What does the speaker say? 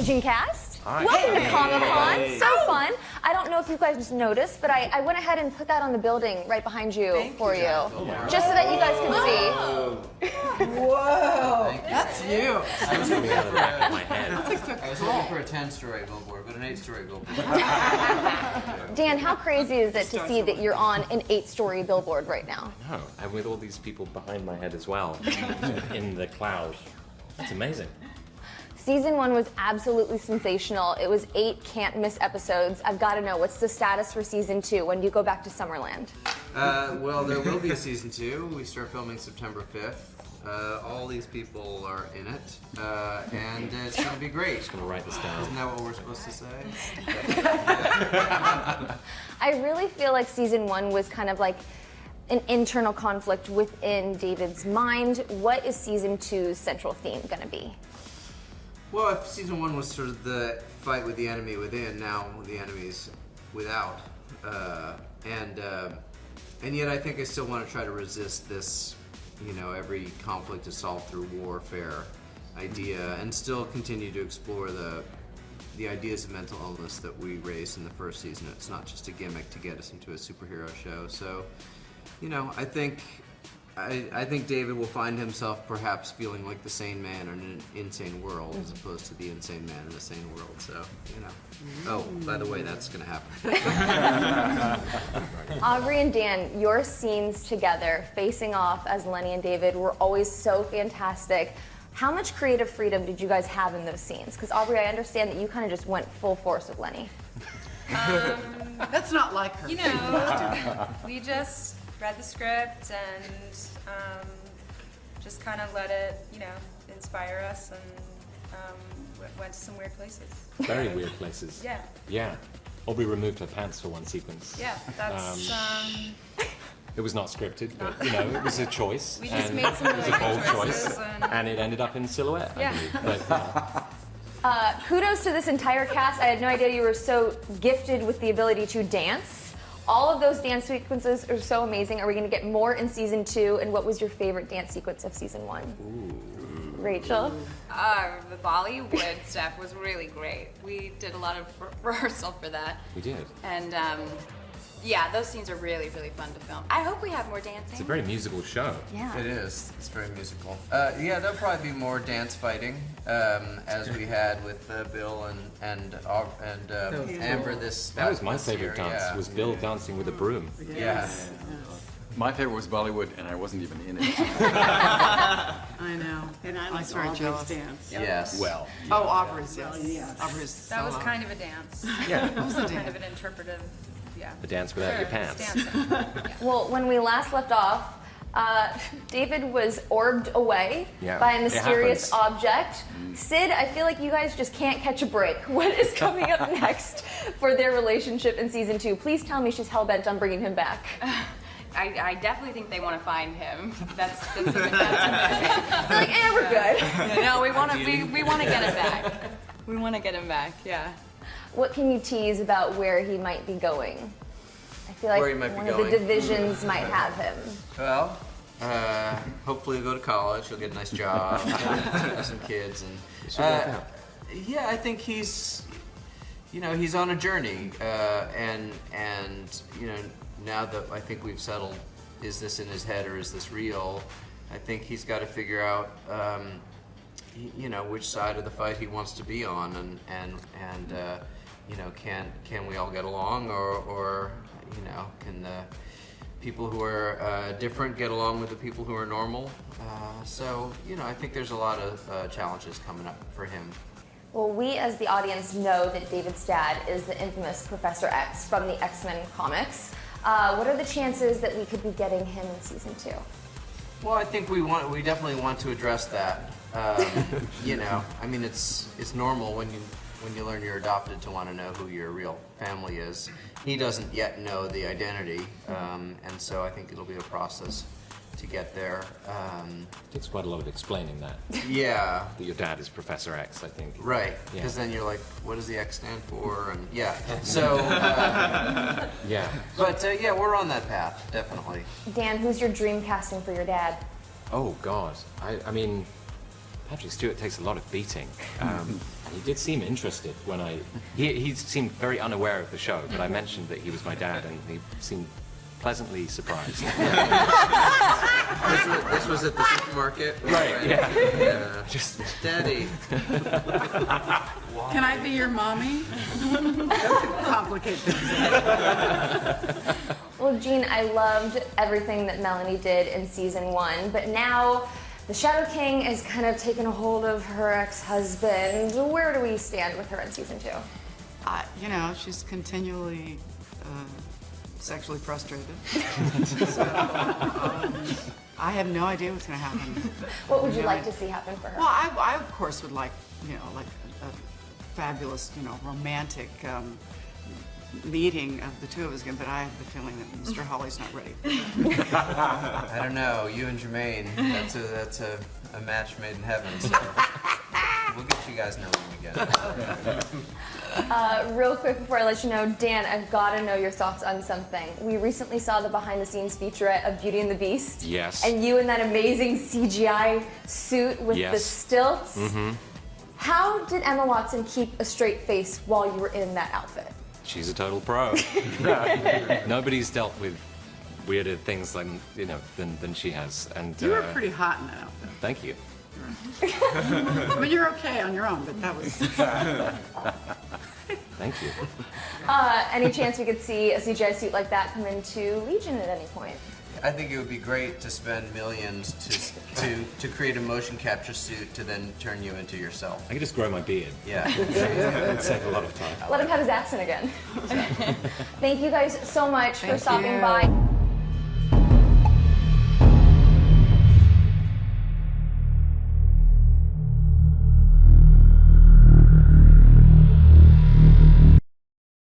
Aging Cast. Hi. Welcome to Hey. Comic-Con. So fun. I don't know if you guys noticed, but I went ahead and put that on the building right behind you for you. Just so that you guys can see. Whoa! That's you. I was looking out of the back of my head. I was looking for a 10-story billboard, but an 8-story billboard. Dan, how crazy is it to see that you're on an 8-story billboard right now? No, and with all these people behind my head as well, in the cloud. That's amazing. Season 1 was absolutely sensational. It was 8 can't-miss episodes. I've got to know, what's the status for Season 2? When do you go back to Summerland? Well, there will be a season 2. We start filming September 5th. All these people are in it, and it's going to be great. Just gonna write this down. Isn't that what we're supposed to say? I really feel like Season 1 was kind of like an internal conflict within David's mind. What is Season 2's central theme going to be? Well, if season 1 was sort of the fight with the enemy within, now the enemy's without, and yet I think I still want to try to resist this, you know, every conflict is solved through warfare idea, and still continue to explore the ideas of mental illness that we raised in the first season. It's not just a gimmick to get us into a superhero show. So, you know, I think David will find himself perhaps feeling like the sane man in an insane world as opposed to the insane man in a sane world. So, you know. Oh, by the way, that's going to happen. Aubrey and Dan, your scenes together, facing off as Lenny and David, were always so fantastic. How much creative freedom did you guys have in those scenes? Because Aubrey, I understand that you kind of just went full force with Lenny. That's not like her. You know, we just read the script and just kind of let it, you know, inspire us, and went to some weird places. Very weird places. Yeah. Yeah. Aubrey removed her pants for one sequence. Yeah, that's It was not scripted, but you know, it was a choice. We just and made some it was a really bold good choice, choices, and it ended up in Silhouette. Yeah. I believe. But, Kudos to this entire cast. I had no idea you were so gifted with the ability to dance. All of those dance sequences are so amazing. Are we going to get more in Season 2? And what was your favorite dance sequence of Season 1? Ooh. Rachel? The Bollywood stuff was really great. We did a lot of rehearsal for that. we did. And yeah, those scenes are really, really fun to film. I hope we have more dancing. It's a very musical show. Yeah. It is. It's very musical. Yeah, there'll probably be more dance fighting, as we had with Bill and Amber this. That was my this favorite year, dance. yeah. Was Bill dancing with a broom? Yeah. My favorite was Bollywood, and I wasn't even in it. I know. And I I like was very Aubrey's jealous. dance. Yes. Well, Oh, Aubrey's, yes. yes. Aubrey's that was solo. kind of a dance. Yeah. It was a Kind dance. of an interpretive, yeah. A dance without your Sure, pants. dancing. Well, when we last left off, David was orbed away Yeah, by a it mysterious happens. object. Sid, I feel like you guys just can't catch a break. What is coming up next for their relationship in Season 2? Please tell me she's hell-bent on bringing him back. I definitely think they want to find him. That's They're like, we're good. no, we want to get him back. We want to get him back. Yeah. What can you tease about where he might be going? I feel like Where he might be one of going? the divisions might have him. Well, hopefully he'll go to college. He'll get a nice job, have some kids, and yeah, I think he's, you know, he's on a journey, and you know, now that I think we've settled, is this in his head or is this real? I think he's got to figure out, you know, which side of the fight he wants to be on, and you know, can we all get along, or you know, can the people who are different get along with the people who are normal? So, you know, I think there's a lot of challenges coming up for him. Well, we as the audience know that David's dad is the infamous Professor X from the X-Men comics. What are the chances that we could be getting him in Season 2? Well, I think we definitely want to address that. You know, I mean, it's normal when you learn you're adopted to want to know who your real family is. He doesn't yet know the identity, and so I think it'll be a process to get there. It takes quite a lot of explaining that. Yeah. That your dad is Professor X, I think. Right, Yeah. because then you're like, what does the X stand for? And yeah, so, Yeah. but yeah, we're on that path, definitely. Dan, who's your dream casting for your dad? Oh God. I mean, Patrick Stewart takes a lot of beating. And he did seem interested when he seemed very unaware of the show, but I mentioned that he was my dad, and he seemed pleasantly surprised. This was at the supermarket. Right, yeah. Yeah. Just Daddy. Can I be your mommy? That could complicate things. Well, Gene, I loved everything that Melanie did in season 1, but now the Shadow King is kind of taken a hold of her ex-husband. Where do we stand with her in season 2? You know, she's continually sexually frustrated. So, I have no idea what's going to happen. What would you like to see happen for her? Well, I of course would like, you know, like a fabulous, you know, romantic meeting of the two of us again, but I have the feeling that Mr. Hawley's not ready. I don't know. You and Jermaine, that's a match made in heaven. So we'll get you guys knowing again. Real quick before I let you know, Dan, I've got to know your thoughts on something. We recently saw the behind-the-scenes featurette of Beauty and the Beast. Yes. And you in that amazing CGI suit with the stilts. Mm-hmm. How did Emma Watson keep a straight face while you were in that outfit? She's a total pro. Nobody's dealt with weirder things than than she has. And You were pretty hot in that outfit. thank you. I mean, you're okay on your own, but that was... Thank you. Any chance we could see a CGI suit like that come into Legion at any point? I think it would be great to spend millions to create a motion capture suit to then turn you into yourself. I could just grow my beard. Yeah. It'd save a lot of time. Let him have his accent again. Thank you guys so much for Thank stopping you. by.